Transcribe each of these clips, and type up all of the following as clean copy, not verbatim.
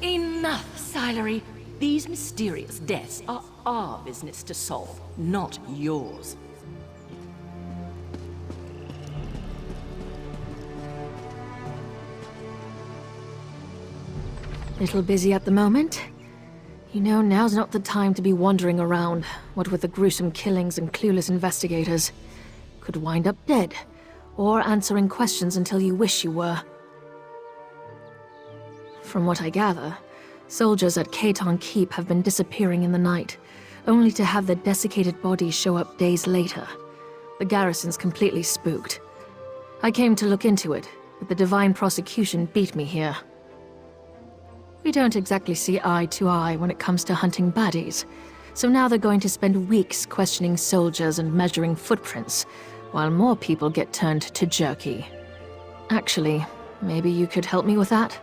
Enough, Silure. These mysterious deaths are our business to solve, not yours. Little busy at the moment. You know, now's not the time to be wandering around, what with the gruesome killings and clueless investigators. Could wind up dead, or answering questions until you wish you were. From what I gather, soldiers at Cey-Tarn Keep have been disappearing in the night, only to have their desiccated bodies show up days later. The garrison's completely spooked. I came to look into it, but the divine prosecution beat me here. We don't exactly see eye to eye when it comes to hunting baddies, so now they're going to spend weeks questioning soldiers and measuring footprints, while more people get turned to jerky. Actually, maybe you could help me with that?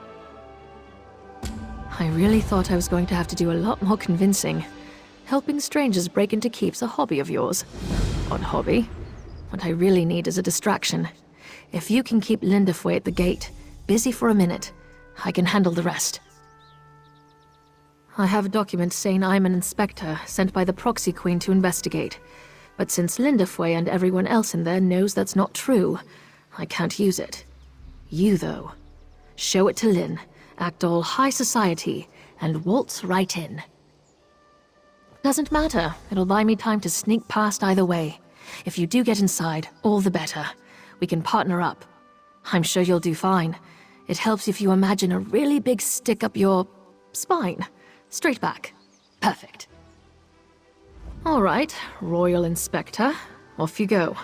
I really thought I was going to have to do a lot more convincing. Helping strangers break into keeps a hobby of yours. Odd hobby. What I really need is a distraction. If you can keep Lindafwe at the gate, busy for a minute, I can handle the rest. I have a document saying I'm an inspector sent by the proxy queen to investigate. But since Lindafwe and everyone else in there knows that's not true, I can't use it. You, though. Show it to Lynn, act all high society, and waltz right in. Doesn't matter. It'll buy me time to sneak past either way. If you do get inside, all the better. We can partner up. I'm sure you'll do fine. It helps if you imagine a really big stick up your spine. Straight back. Perfect. All right, Royal Inspector. Off you go.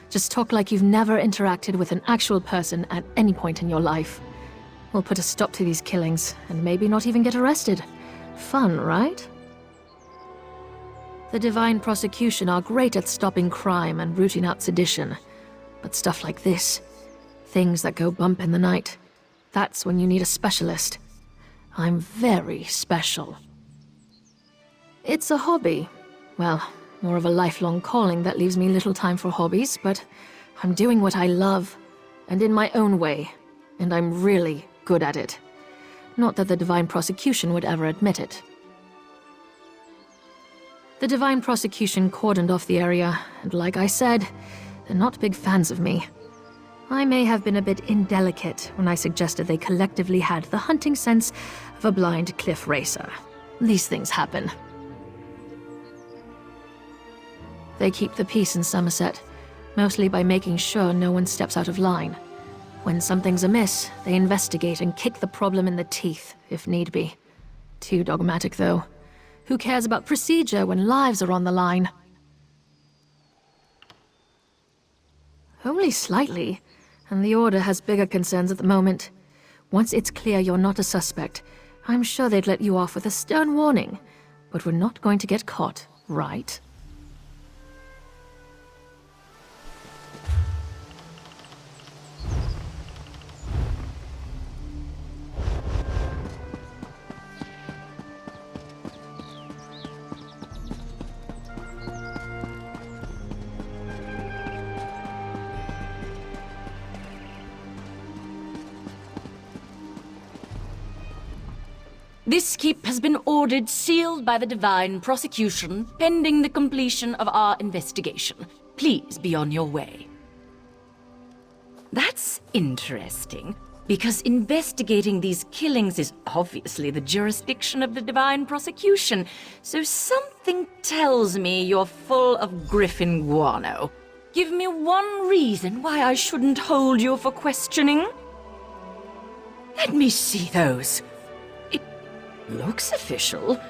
Just talk like you've never interacted with an actual person at any point in your life. We'll put a stop to these killings, and maybe not even get arrested. Fun, right? The Divine Prosecution are great at stopping crime and rooting out sedition. But stuff like this, things that go bump in the night, that's when you need a specialist. I'm very special. It's a hobby. Well, more of a lifelong calling that leaves me little time for hobbies, but I'm doing what I love, and in my own way, and I'm really good at it. Not that the Divine Prosecution would ever admit it. The Divine Prosecution cordoned off the area, and like I said, they're not big fans of me. I may have been a bit indelicate when I suggested they collectively had the hunting sense of a blind cliff racer. These things happen. They keep the peace in Somerset, mostly by making sure no one steps out of line. When something's amiss, they investigate and kick the problem in the teeth, if need be. Too dogmatic, though. Who cares about procedure when lives are on the line? Only slightly, and the Order has bigger concerns at the moment. Once it's clear you're not a suspect, I'm sure they'd let you off with a stern warning. But we're not going to get caught, right? This keep has been ordered sealed by the Divine Prosecution, pending the completion of our investigation. Please be on your way. That's interesting, because investigating these killings is obviously the jurisdiction of the Divine Prosecution, so something tells me you're full of griffin guano. Give me one reason why I shouldn't hold you for questioning. Let me see those. Looks official.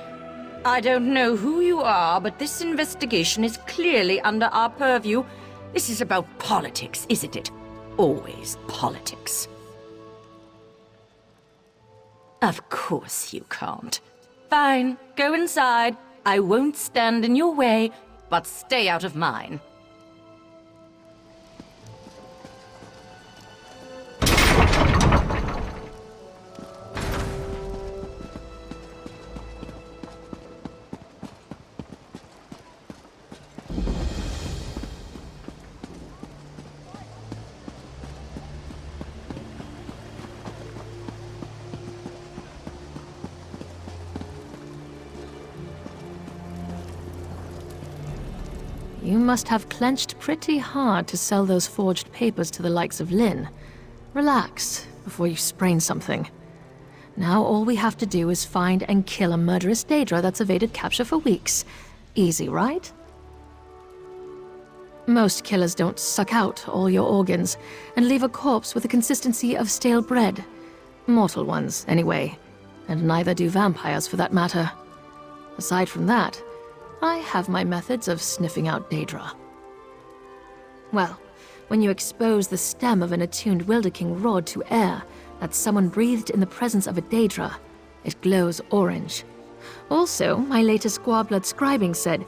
I don't know who you are, but this investigation is clearly under our purview. This is about politics, isn't it? Always politics. Of course you can't. Fine, go inside. I won't stand in your way, but stay out of mine. You must have clenched pretty hard to sell those forged papers to the likes of Lynn. Relax before you sprain something. Now all we have to do is find and kill a murderous Daedra that's evaded capture for weeks. Easy, right? Most killers don't suck out all your organs and leave a corpse with the consistency of stale bread. Mortal ones, anyway. And neither do vampires, for that matter. Aside from that, I have my methods of sniffing out Daedra. Well, when you expose the stem of an attuned Wilder King rod to air that someone breathed in the presence of a Daedra, it glows orange. Also, my latest Squabblood scribing said,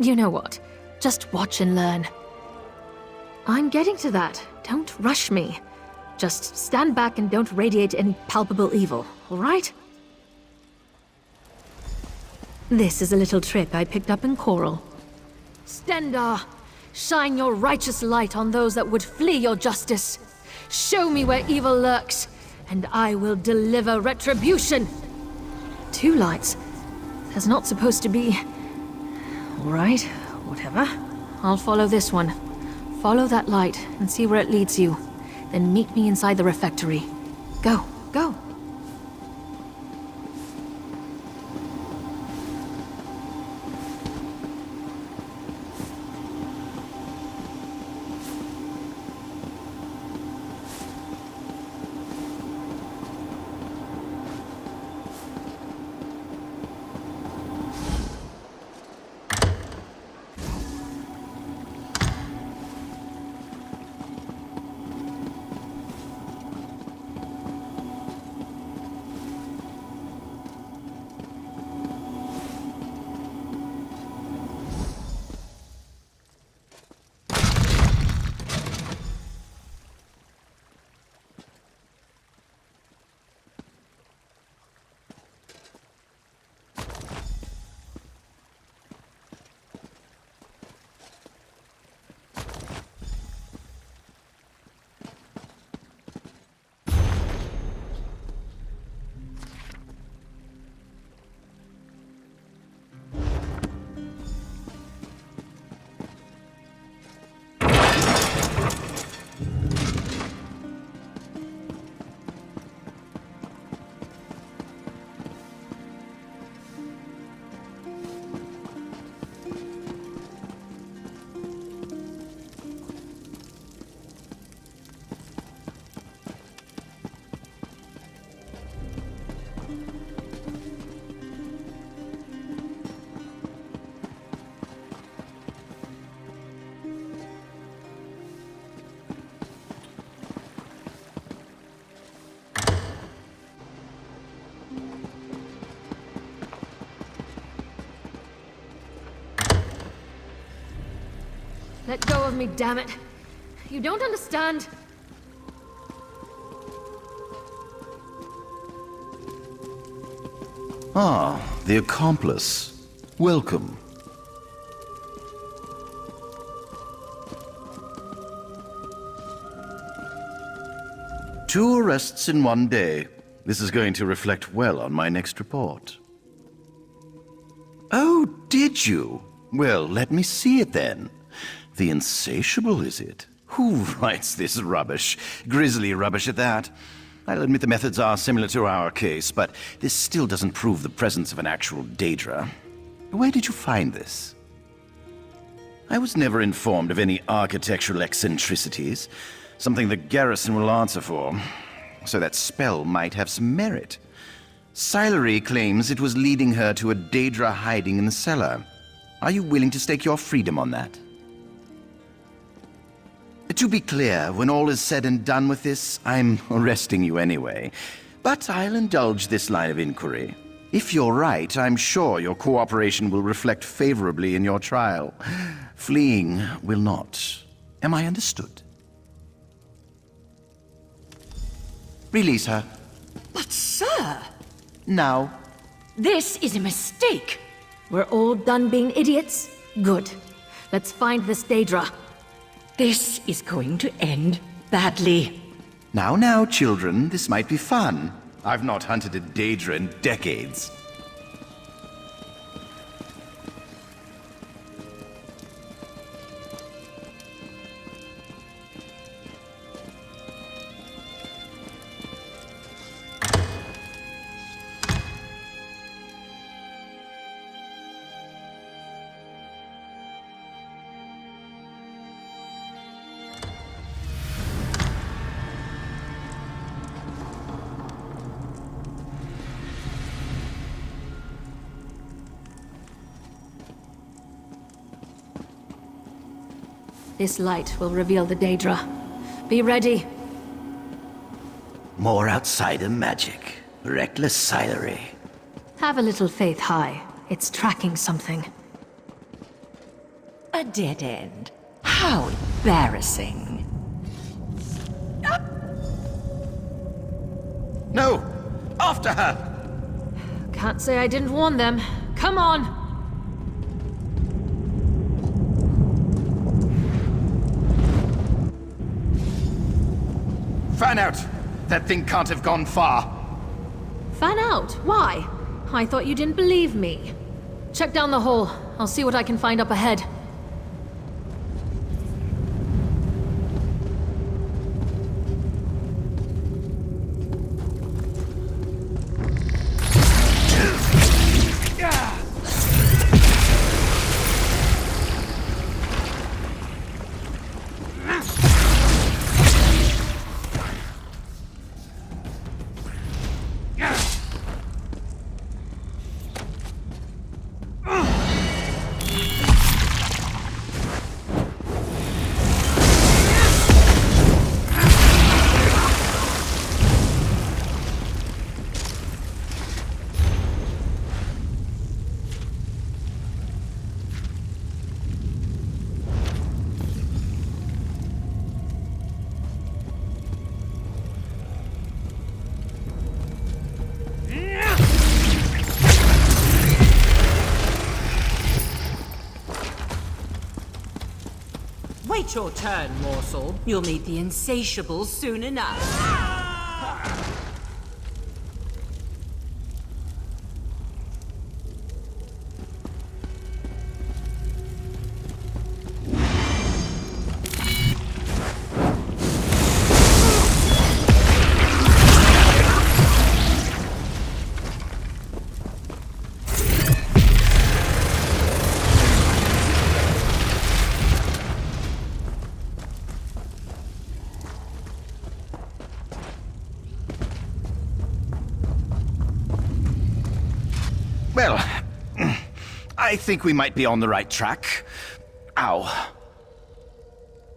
you know what, just watch and learn. I'm getting to that. Don't rush me. Just stand back and don't radiate any palpable evil, all right? This is a little trick I picked up in Coral. Stendar, shine your righteous light on those that would flee your justice. Show me where evil lurks, and I will deliver retribution. 2 lights. There's not supposed to be... All right, whatever. I'll follow this one. Follow that light and see where it leads you. Then meet me inside the refectory. Go, go. Let go of me, damn it. You don't understand. Ah, the accomplice. Welcome. Two arrests in one day. This is going to reflect well on my next report. Oh, did you? Well, let me see it then. The Insatiable, is it? Who writes this rubbish? Grisly rubbish at that. I'll admit the methods are similar to our case, but this still doesn't prove the presence of an actual Daedra. Where did you find this? I was never informed of any architectural eccentricities, something the garrison will answer for, so that spell might have some merit. Silure claims it was leading her to a Daedra hiding in the cellar. Are you willing to stake your freedom on that? To be clear, when all is said and done with this, I'm arresting you anyway. But I'll indulge this line of inquiry. If you're right, I'm sure your cooperation will reflect favorably in your trial. Fleeing will not. Am I understood? Release her. But, sir! Now. This is a mistake! We're all done being idiots? Good. Let's find this Daedra. This is going to end badly. Now, children, this might be fun. I've not hunted a Daedra in decades. This light will reveal the Daedra. Be ready. More outsider magic. Reckless Silure. Have a little faith high. It's tracking something. A dead end. How embarrassing. No! After her! Can't say I didn't warn them. Come on! Fan out! That thing can't have gone far. Fan out? Why? I thought you didn't believe me. Check down the hole. I'll see what I can find up ahead. Wait your turn, morsel. You'll meet the insatiable soon enough. Well, I think we might be on the right track. Ow.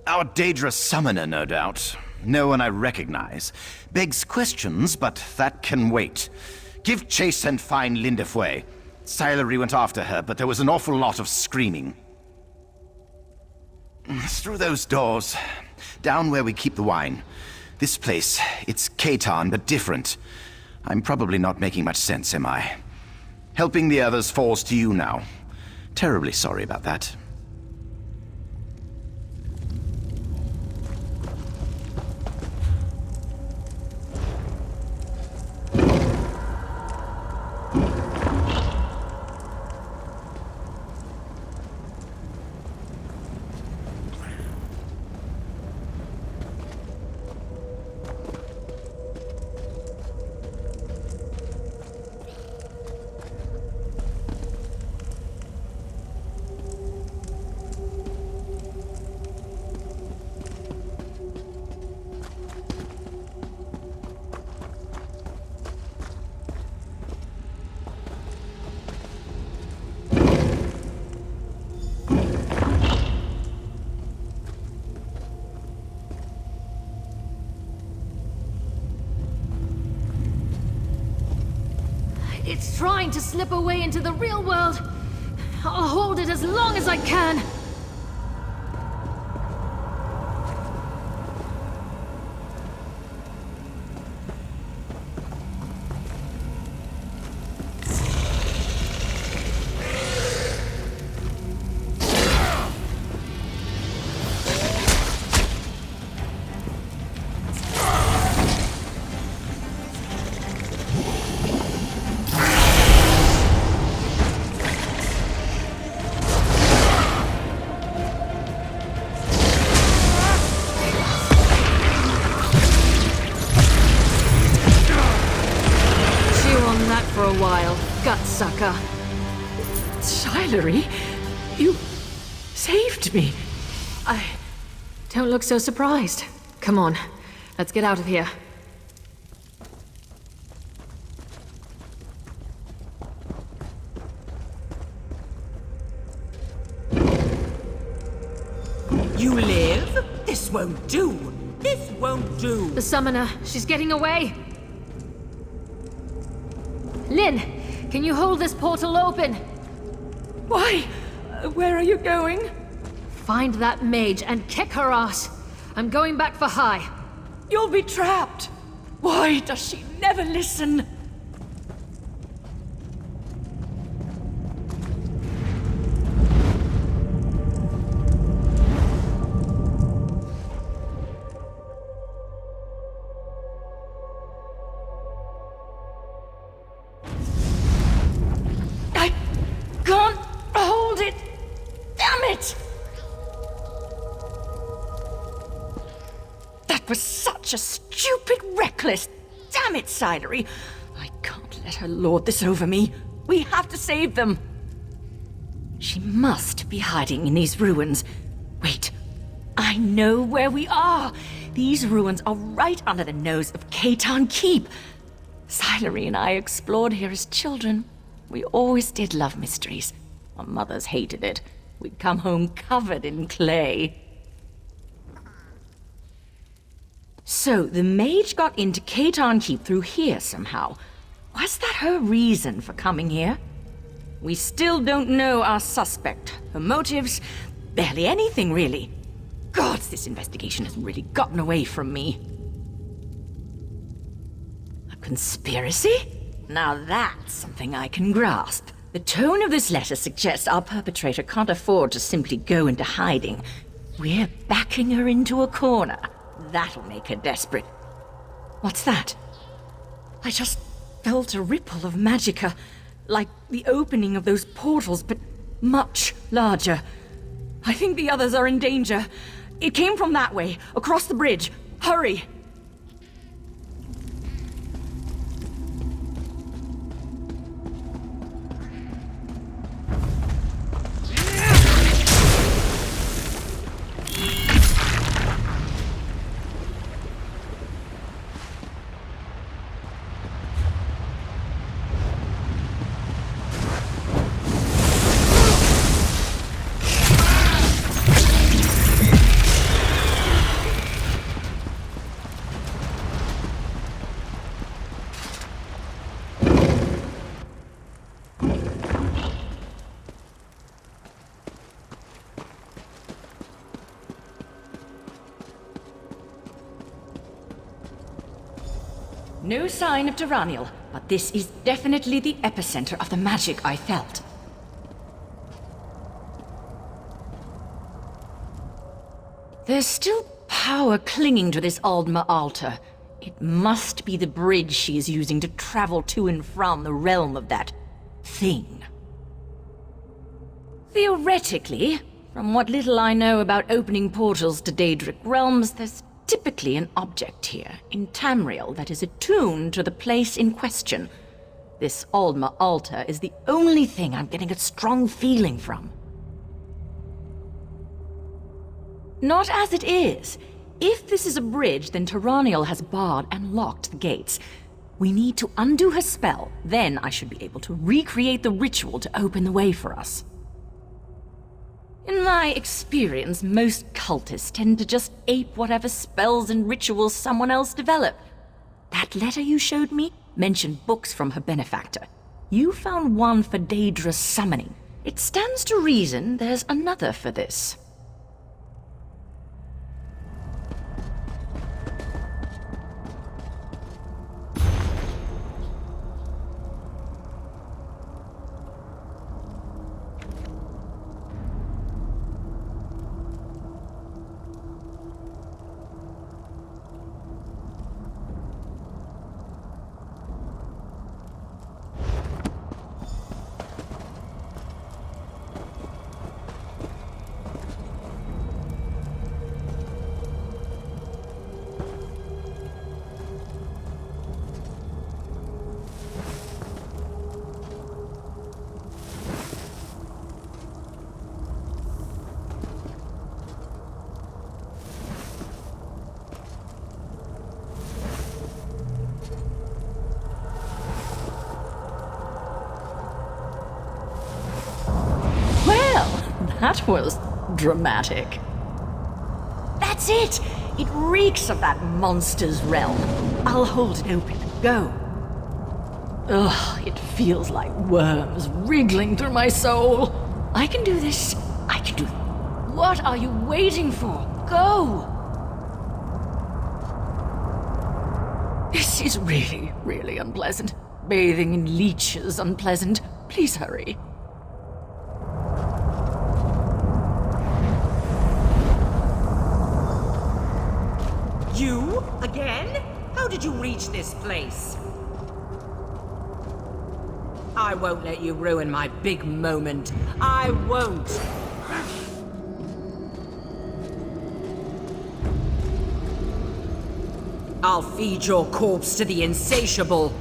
Our Daedra summoner, no doubt. No one I recognize. Begs questions, but that can wait. Give chase and find Lindafwe. Silure went after her, but there was an awful lot of screaming. Through those doors. Down where we keep the wine. This place, it's Cey-Tarn, but different. I'm probably not making much sense, am I? Helping the others falls to you now. Terribly sorry about that. It's trying to slip away into the real world. I'll hold it as long as I can. For a while, gut-sucker. Silure, you saved me. Don't look so surprised. Come on, let's get out of here. You live? This won't do. This won't do. The summoner, she's getting away. Lynn, can you hold this portal open? Why? Where are you going? Find that mage and kick her ass. I'm going back for High. You'll be trapped. Why does she never listen? I can't hold it. Damn it! That was such a stupid, reckless... Damn it, Silure! I can't let her lord this over me. We have to save them. She must be hiding in these ruins. Wait, I know where we are. These ruins are right under the nose of Cey-Tarn Keep. Silure and I explored here as children. We always did love mysteries. Our mothers hated it. We'd come home covered in clay. So, the mage got into Cey-Tarn Keep through here somehow. Was that her reason for coming here? We still don't know our suspect, her motives, barely anything really. Gods, this investigation has really gotten away from me. A conspiracy? Now that's something I can grasp. The tone of this letter suggests our perpetrator can't afford to simply go into hiding. We're backing her into a corner. That'll make her desperate. What's that? I just felt a ripple of magicka, like the opening of those portals, but much larger. I think the others are in danger. It came from that way, across the bridge. Hurry! No sign of Duraniel, but this is definitely the epicenter of the magic I felt. There's still power clinging to this Aldma altar. It must be the bridge she is using to travel to and from the realm of that thing. Theoretically, from what little I know about opening portals to Daedric realms, there's typically an object here, in Tamriel, that is attuned to the place in question. This Aldma altar is the only thing I'm getting a strong feeling from. Not as it is. If this is a bridge, then Duraniel has barred and locked the gates. We need to undo her spell, then I should be able to recreate the ritual to open the way for us. In my experience, most cultists tend to just ape whatever spells and rituals someone else developed. That letter you showed me mentioned books from her benefactor. You found one for Daedra's summoning. It stands to reason there's another for this. That was dramatic. That's it! It reeks of that monster's realm. I'll hold it open. Go. Ugh, it feels like worms wriggling through my soul. I can do this. I can do... What are you waiting for? Go! This is really, really unpleasant. Bathing in leeches unpleasant. Please hurry. You? Again? How did you reach this place? I won't let you ruin my big moment. I won't. I'll feed your corpse to the insatiable.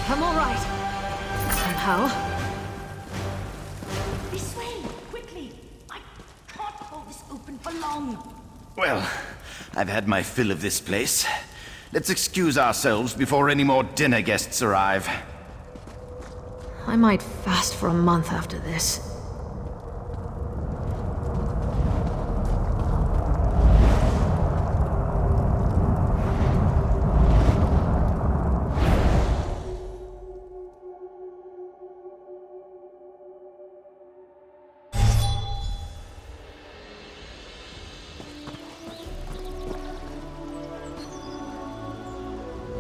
I'm all right. Somehow. This way, quickly. I can't hold this open for long. Well, I've had my fill of this place. Let's excuse ourselves before any more dinner guests arrive. I might fast for a month after this.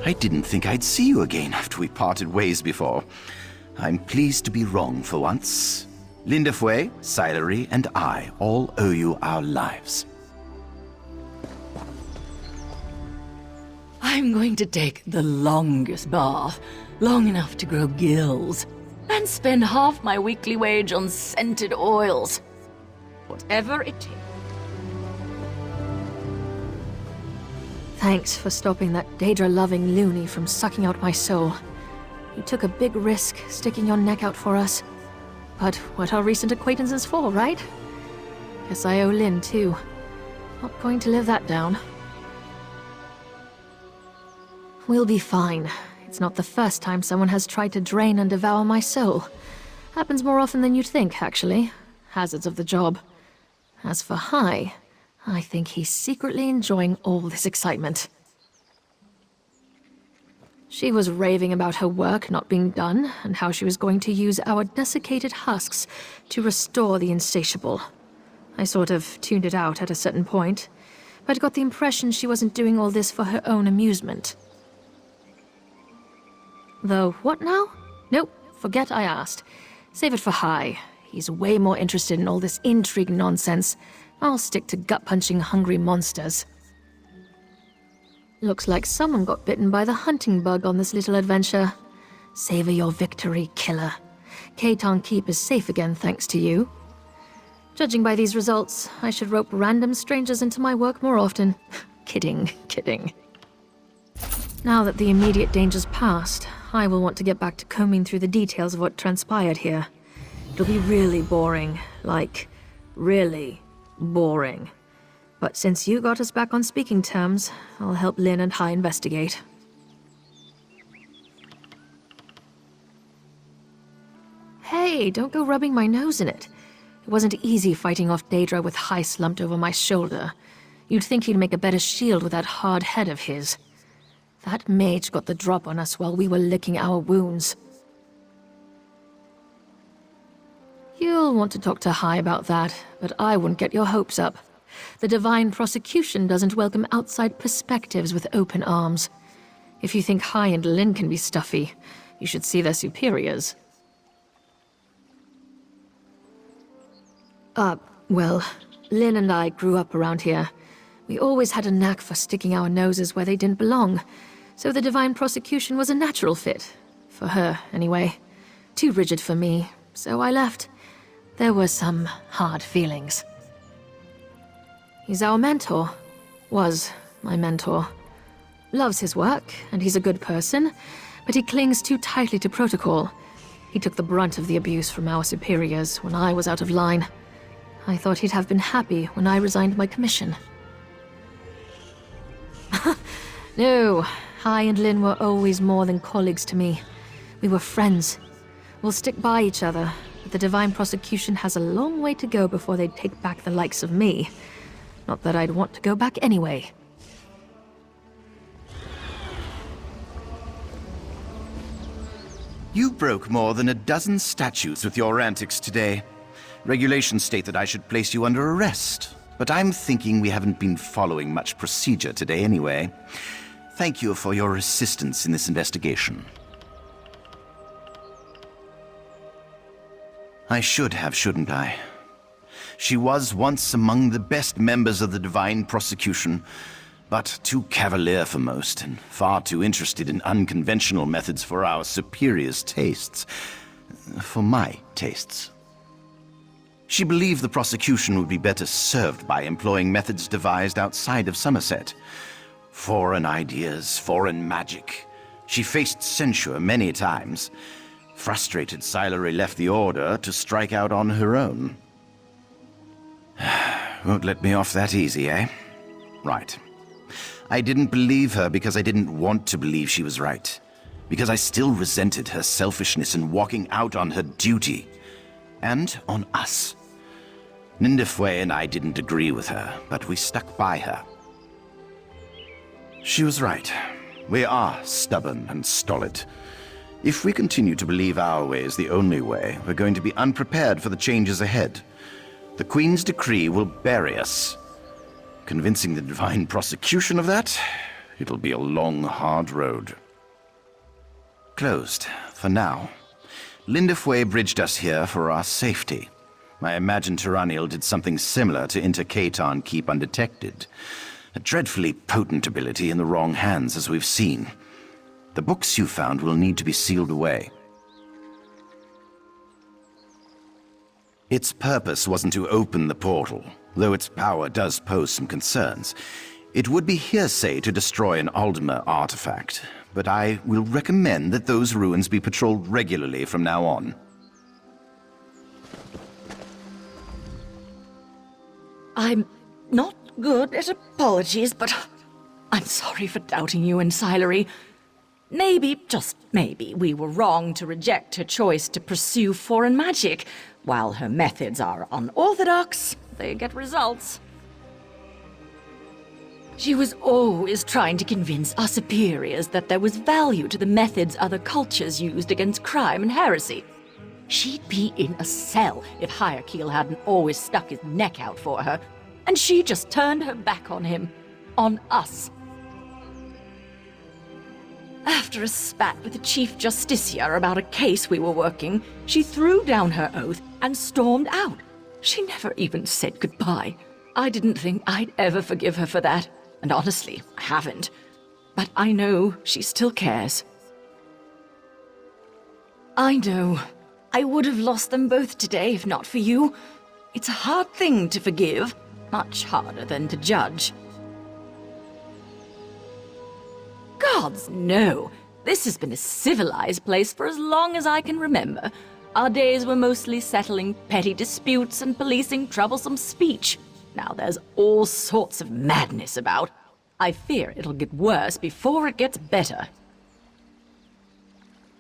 I didn't think I'd see you again after we parted ways before. I'm pleased to be wrong for once. Lindafwe, Silure, and I all owe you our lives. I'm going to take the longest bath, long enough to grow gills, and spend half my weekly wage on scented oils. Whatever it takes. Thanks for stopping that Daedra-loving loony from sucking out my soul. You took a big risk sticking your neck out for us. But what are recent acquaintances for, right? Guess I owe Lynn, too. Not going to live that down. We'll be fine. It's not the first time someone has tried to drain and devour my soul. Happens more often than you'd think, actually. Hazards of the job. As for Hai, I think he's secretly enjoying all this excitement. She was raving about her work not being done, and how she was going to use our desiccated husks to restore the insatiable. I sort of tuned it out at a certain point, but got the impression she wasn't doing all this for her own amusement. Though, what now? Nope, forget I asked. Save it for Hai. He's way more interested in all this intrigue nonsense. I'll stick to gut-punching hungry monsters. Looks like someone got bitten by the hunting bug on this little adventure. Savor your victory, killer. Cey-Tarn Keep is safe again thanks to you. Judging by these results, I should rope random strangers into my work more often. Kidding, kidding. Now that the immediate danger's passed, I will want to get back to combing through the details of what transpired here. It'll be really boring, like, really boring. But since you got us back on speaking terms, I'll help Lynn and Hai investigate. Hey, don't go rubbing my nose in it. It wasn't easy fighting off Daedra with Hai slumped over my shoulder. You'd think he'd make a better shield with that hard head of his. That mage got the drop on us while we were licking our wounds. You'll want to talk to Hai about that, but I wouldn't get your hopes up. The divine prosecution doesn't welcome outside perspectives with open arms. If you think Hai and Lynn can be stuffy, you should see their superiors. Well, Lynn and I grew up around here. We always had a knack for sticking our noses where they didn't belong, so the divine prosecution was a natural fit. For her, anyway. too rigid for me, so I left. There were some hard feelings. He's our mentor. Was my mentor. Loves his work, and he's a good person, but he clings too tightly to protocol. He took the brunt of the abuse from our superiors when I was out of line. I thought he'd have been happy when I resigned my commission. No, Hai and Lin were always more than colleagues to me. We were friends. We'll stick by each other, but the Divine Prosecution has a long way to go before they take back the likes of me. Not that I'd want to go back anyway. You broke more than a dozen statutes with your antics today. Regulations state that I should place you under arrest, but I'm thinking we haven't been following much procedure today anyway. Thank you for your assistance in this investigation. I should have, shouldn't I? She was once among the best members of the Divine Prosecution, but too cavalier for most, and far too interested in unconventional methods for our superiors' tastes. For my tastes. She believed the prosecution would be better served by employing methods devised outside of Somerset. Foreign ideas, foreign magic. She faced censure many times. Frustrated, Silure left the Order to strike out on her own. Won't let me off that easy, eh? Right. I didn't believe her because I didn't want to believe she was right. Because I still resented her selfishness in walking out on her duty. And on us. Lindafwe and I didn't agree with her, but we stuck by her. She was right. We are stubborn and stolid. If we continue to believe our way is the only way, we're going to be unprepared for the changes ahead. The Queen's decree will bury us. Convincing the Divine Prosecution of that, it'll be a long, hard road. Closed, for now. Lindafwe bridged us here for our safety. I imagine Tyranniel did something similar to enter Cey-Tarn keep undetected. A dreadfully potent ability in the wrong hands, as we've seen. The books you found will need to be sealed away. Its purpose wasn't to open the portal, though its power does pose some concerns. It would be hearsay to destroy an Aldmer artifact, but I will recommend that those ruins be patrolled regularly from now on. I'm not good at apologies, but I'm sorry for doubting you and Silure. Maybe, just maybe, we were wrong to reject her choice to pursue foreign magic. While her methods are unorthodox, they get results. She was always trying to convince our superiors that there was value to the methods other cultures used against crime and heresy. She'd be in a cell if Hierarchiel hadn't always stuck his neck out for her, and she just turned her back on him. On us. After a spat with the Chief Justicia about a case we were working, she threw down her oath and stormed out. She never even said goodbye. I didn't think I'd ever forgive her for that, and honestly, I haven't. But I know she still cares. I know. I would have lost them both today if not for you. It's a hard thing to forgive, much harder than to judge. Gods, no. This has been a civilized place for as long as I can remember. Our days were mostly settling petty disputes and policing troublesome speech. Now there's all sorts of madness about. I fear it'll get worse before it gets better.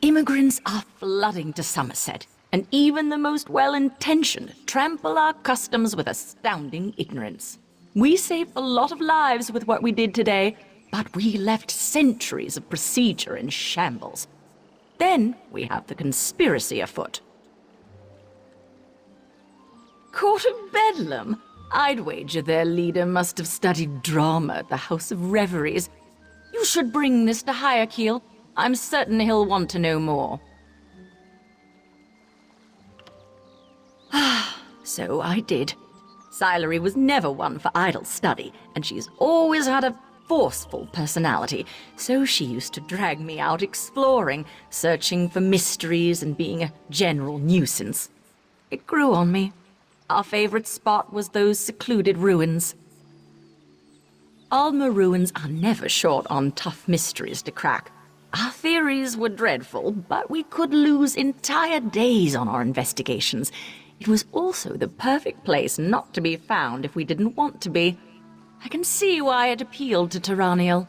Immigrants are flooding to Somerset, and even the most well-intentioned trample our customs with astounding ignorance. We saved a lot of lives with what we did today, but we left centuries of procedure in shambles. Then we have the conspiracy afoot. Court of Bedlam? I'd wager their leader must have studied drama at the House of Reveries. You should bring this to Hierarchiel. I'm certain he'll want to know more. So I did. Silure was never one for idle study, and she's always had a forceful personality, so she used to drag me out exploring, searching for mysteries and being a general nuisance. It grew on me. Our favorite spot was those secluded ruins. Alma ruins are never short on tough mysteries to crack. Our theories were dreadful, but we could lose entire days on our investigations. It was also the perfect place not to be found if we didn't want to be. I can see why it appealed to Tyranniel.